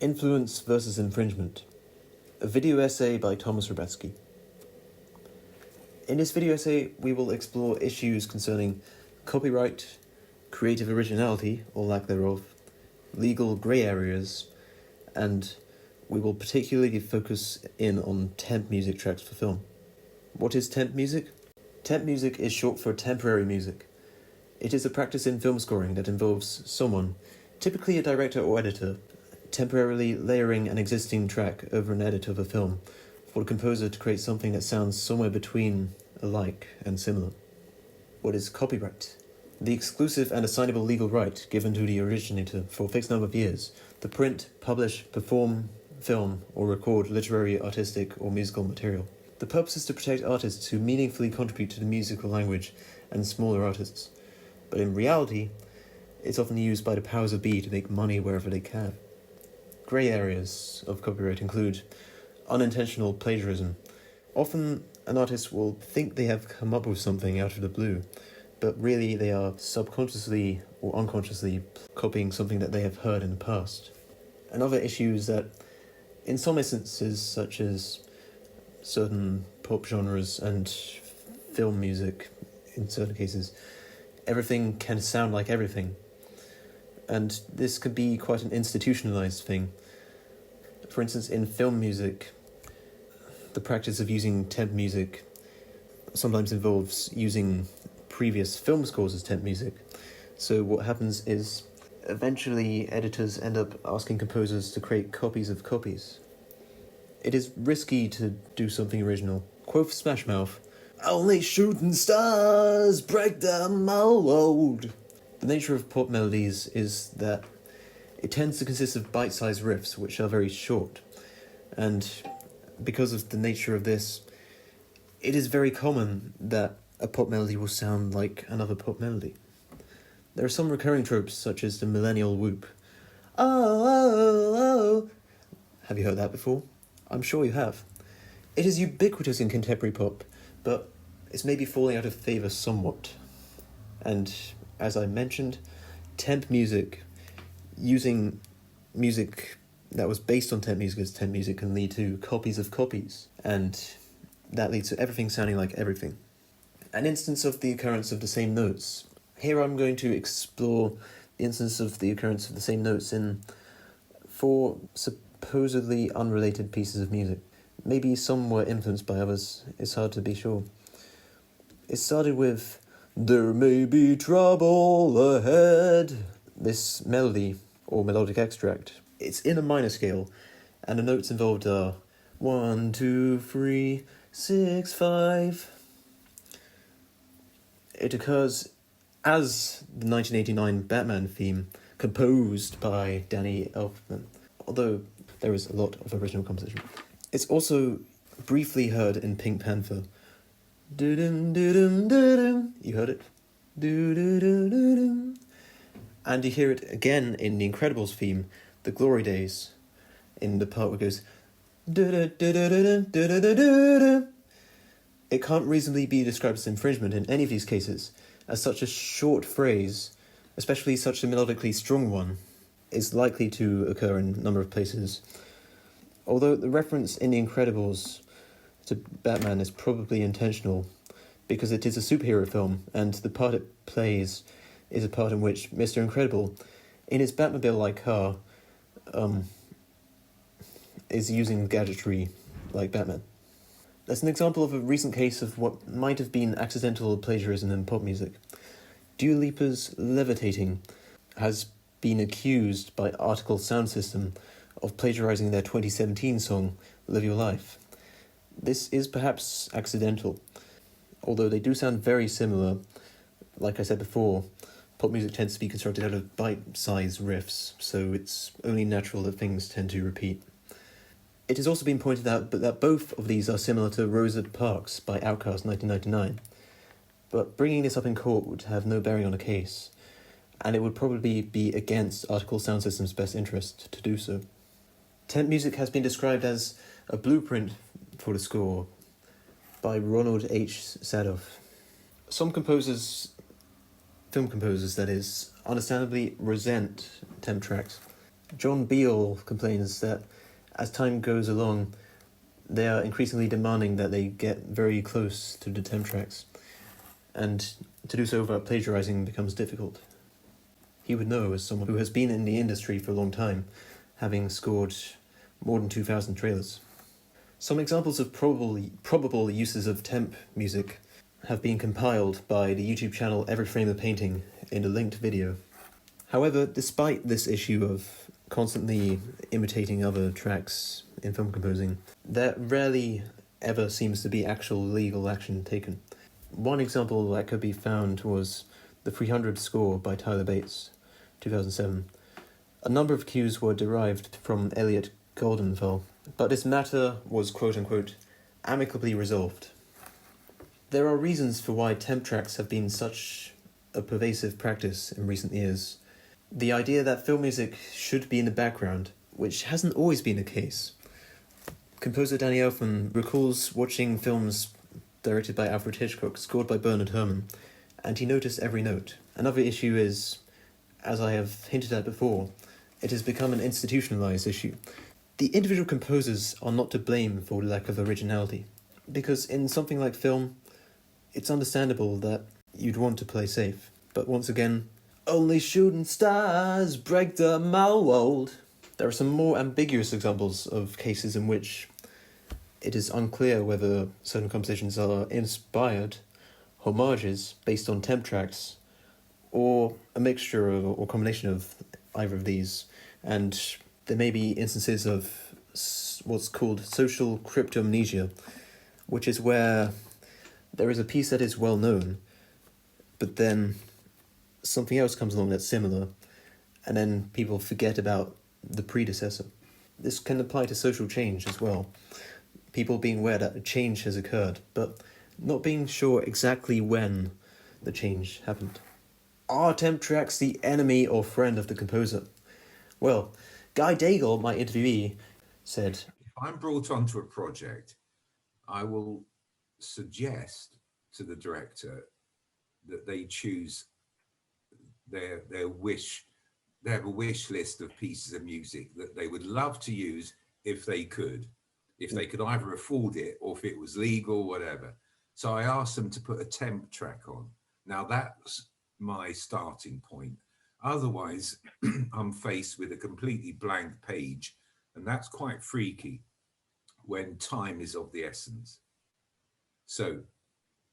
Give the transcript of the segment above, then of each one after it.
Influence versus Infringement, a video essay by Dubowsky. In this video essay, we will explore issues concerning copyright, creative originality, or lack thereof, legal grey areas, and we will particularly focus in on temp music tracks for film. What is temp music? Temp music is short for temporary music. It is a practice in film scoring that involves someone, typically a director or editor, temporarily layering an existing track over an edit of a film for the composer to create something that sounds somewhere between alike and similar. What is copyright? The exclusive and assignable legal right given to the originator for a fixed number of years to print, publish, perform, film, or record literary, artistic, or musical material. The purpose is to protect artists who meaningfully contribute to the musical language and smaller artists, but in reality, it's often used by the powers that be to make money wherever they can. Grey areas of copyright include unintentional plagiarism. Often, an artist will think they have come up with something out of the blue, but really they are subconsciously or unconsciously copying something that they have heard in the past. Another issue is that, in some instances, such as certain pop genres and film music, in certain cases, everything can sound like everything. And this could be quite an institutionalized thing. For instance, in film music, the practice of using temp music sometimes involves using previous film scores as temp music. So what happens is, eventually editors end up asking composers to create copies of copies. It is risky to do something original. Quoth Smash Mouth, "Only shooting stars break the mold." The nature of pop melodies is that it tends to consist of bite-sized riffs which are very short, and because of the nature of this, it is very common that a pop melody will sound like another pop melody. There are some recurring tropes such as the millennial whoop. Oh, oh, oh. Have you heard that before? I'm sure you have. It is ubiquitous in contemporary pop, but it's maybe falling out of favour somewhat. And as I mentioned, temp music, using music that was based on temp music as temp music can lead to copies of copies, and that leads to everything sounding like everything. An instance of the occurrence of the same notes. Here I'm going to explore the instance of the occurrence of the same notes in 4 supposedly unrelated pieces of music. Maybe some were influenced by others, it's hard to be sure. It started with "There may be trouble ahead." This melody, or melodic extract, it's in a minor scale, and the notes involved are 1, 2, 3, 6, 5. It occurs as the 1989 Batman theme, composed by Danny Elfman, although there is a lot of original composition. It's also briefly heard in Pink Panther. Do-dum, do-dum, do-dum. You heard it? Do-do-do-do-dum. And you hear it again in The Incredibles theme, The Glory Days, in the part where it goes do-do-do-do-do-do-do-do-do. It can't reasonably be described as infringement in any of these cases, as such a short phrase, especially such a melodically strong one, is likely to occur in a number of places. Although the reference in The Incredibles to Batman is probably intentional, because it is a superhero film, and the part it plays is a part in which Mr. Incredible, in his Batmobile-like car, is using gadgetry like Batman. That's an example of a recent case of what might have been accidental plagiarism in pop music. Dua Lipa's Levitating has been accused by Article Sound System of plagiarizing their 2017 song, Live Your Life. This is perhaps accidental, although they do sound very similar. Like I said before, pop music tends to be constructed out of bite-sized riffs, so it's only natural that things tend to repeat. It has also been pointed out that both of these are similar to Rosa Parks by Outkast 1999, but bringing this up in court would have no bearing on the case, and it would probably be against Article Sound System's best interest to do so. Temp music has been described as a blueprint for the score by Ronald H. SADOFF. Some film composers that is, understandably resent temp tracks John Beale complains that as time goes along, they are increasingly demanding that they get very close to the temp tracks, and to do so without plagiarizing becomes difficult. He would know as someone who has been in the industry for a long time, having scored more than 2,000 trailers. Some examples of probable uses of temp music have been compiled by the YouTube channel Every Frame a Painting in a linked video. However, despite this issue of constantly imitating other tracks in film composing, there rarely ever seems to be actual legal action taken. One example that could be found was the 300 score by Tyler Bates, 2007. A number of cues were derived from Elliot Goldenthal, but this matter was quote-unquote amicably resolved. There are reasons for why temp tracks have been such a pervasive practice in recent years. The idea that film music should be in the background, which hasn't always been the case. Composer Danny Elfman recalls watching films directed by Alfred Hitchcock, scored by Bernard Herrmann, and he noticed every note. Another issue is, as I have hinted at before, it has become an institutionalized issue. The individual composers are not to blame for lack of originality, because in something like film, it's understandable that you'd want to play safe. But once again, only shooting stars break the mold. There are some more ambiguous examples of cases in which it is unclear whether certain compositions are inspired, homages based on temp tracks, or a mixture or combination of either of these. And there may be instances of what's called social cryptomnesia, which is where there is a piece that is well known, but then something else comes along that's similar, and then people forget about the predecessor. This can apply to social change as well. People being aware that a change has occurred, but not being sure exactly when the change happened. Are temp tracks the enemy or friend of the composer? Well, Guy Daigle, my interviewee, said, if I'm brought onto a project, I will suggest to the director that they choose their wish. They have a wish list of pieces of music that they would love to use if they could either afford it or if it was legal, whatever. So I asked them to put a temp track on. Now that's my starting point. Otherwise, I'm faced with a completely blank page, and that's quite freaky when time is of the essence. So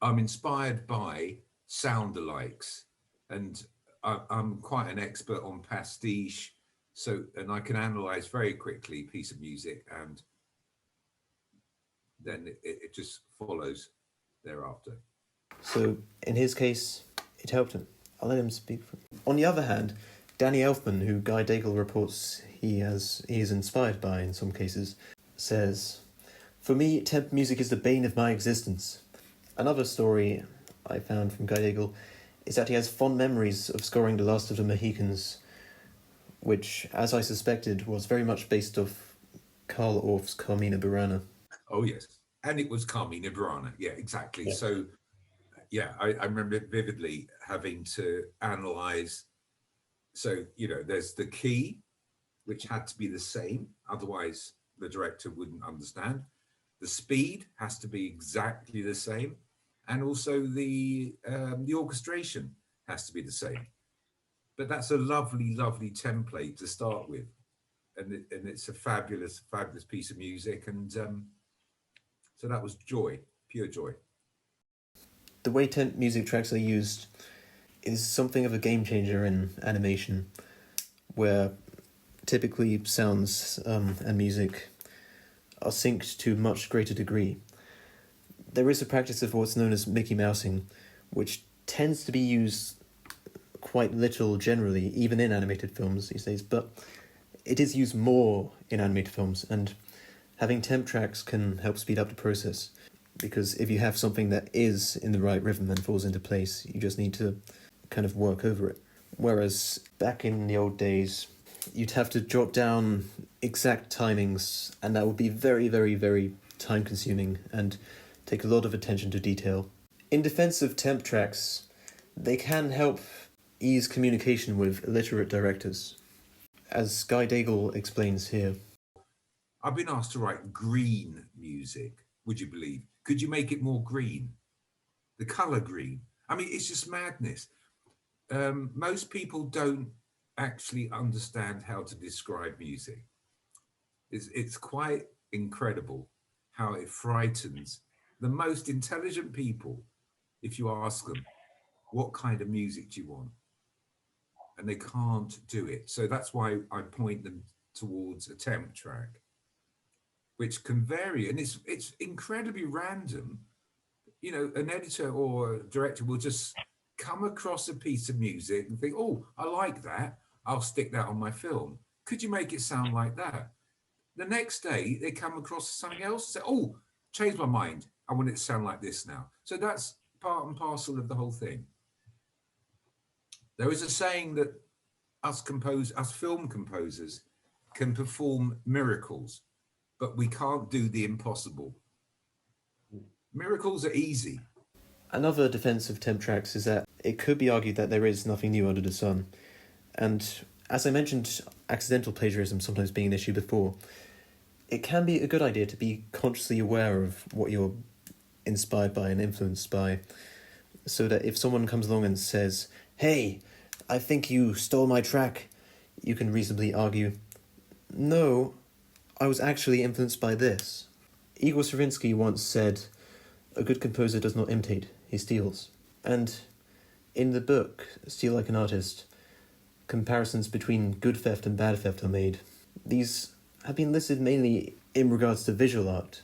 I'm inspired by sound alikes, and I'm quite an expert on pastiche. And I can analyze very quickly a piece of music, and then it just follows thereafter. So in his case, it helped him. I'll let him speak. On the other hand, Danny Elfman, who Guy Daigle reports he is inspired by in some cases, says, "For me, temp music is the bane of my existence." Another story I found from Guy Daigle is that he has fond memories of scoring The Last of the Mohicans, which, as I suspected, was very much based off Carl Orff's Carmina Burana. Oh, yes. And it was Carmina Burana. Yeah, exactly. Yeah. So, yeah, I remember it vividly having to analyze. So, there's the key, which had to be the same. Otherwise, the director wouldn't understand. The speed has to be exactly the same. And also the orchestration has to be the same. But that's a lovely, lovely template to start with. And it's a fabulous, fabulous piece of music. And so that was joy, pure joy. The way temp music tracks are used is something of a game changer in animation, where typically sounds and music are synced to a much greater degree. There is a practice of what's known as Mickey Mousing, which tends to be used quite literal generally, even in animated films these days, but it is used more in animated films, and having temp tracks can help speed up the process, because if you have something that is in the right rhythm and falls into place, you just need to kind of work over it. Whereas back in the old days, you'd have to jot down exact timings, and that would be very, very, very time-consuming and take a lot of attention to detail. In defense of temp tracks, they can help ease communication with illiterate directors. As Guy Daigle explains here. I've been asked to write green music, would you believe? Could you make it more green? The color green. I mean, it's just madness. Most people don't actually understand how to describe music. It's quite incredible how it frightens the most intelligent people if you ask them, what kind of music do you want? And they can't do it. So that's why I point them towards a temp track, which can vary. And it's incredibly random. You know, an editor or a director will just come across a piece of music and think, oh, I like that. I'll stick that on my film. Could you make it sound like that? The next day, they come across something else and say, oh, change my mind. I want it to sound like this now. So that's part and parcel of the whole thing. There is a saying that us film composers can perform miracles, but we can't do the impossible. Miracles are easy. Another defense of temp tracks is that it could be argued that there is nothing new under the sun. And as I mentioned, accidental plagiarism sometimes being an issue before, it can be a good idea to be consciously aware of what you're inspired by and influenced by, so that if someone comes along and says, hey, I think you stole my track, you can reasonably argue, no, I was actually influenced by this. Igor Stravinsky once said, a good composer does not imitate, he steals. And in the book, Steal Like an Artist, comparisons between good theft and bad theft are made. These have been listed mainly in regards to visual art,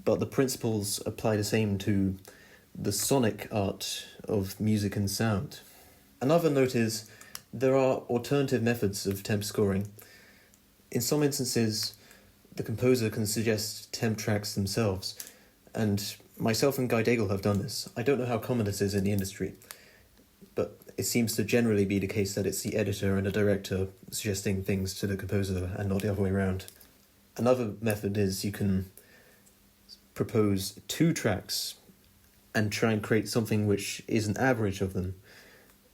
but the principles apply the same to the sonic art of music and sound. Another note is, there are alternative methods of temp scoring. In some instances, the composer can suggest temp tracks themselves, and myself and Guy Daigle have done this. I don't know how common this is in the industry, but it seems to generally be the case that it's the editor and the director suggesting things to the composer and not the other way around. Another method is you can propose 2 tracks and try and create something which is an average of them,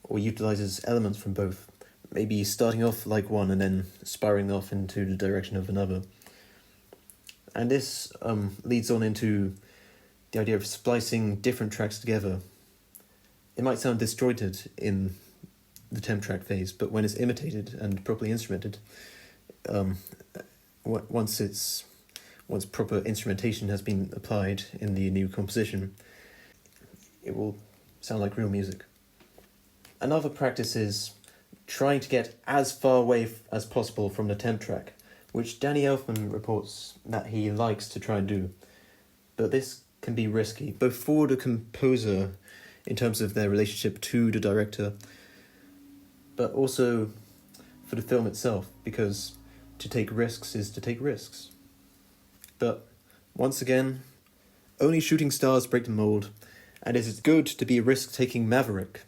or utilizes elements from both, maybe starting off like one and then spiraling off into the direction of another. And this leads on into the idea of splicing different tracks together. It might sound disjointed in the temp track phase, but when it's imitated and properly instrumented, once proper instrumentation has been applied in the new composition, it will sound like real music. Another practice is trying to get as far away as possible from the temp track, which Danny Elfman reports that he likes to try and do. But this can be risky, both for the composer in terms of their relationship to the director, but also for the film itself, because to take risks is to take risks. But once again, only shooting stars break the mold, and it is good to be a risk-taking maverick.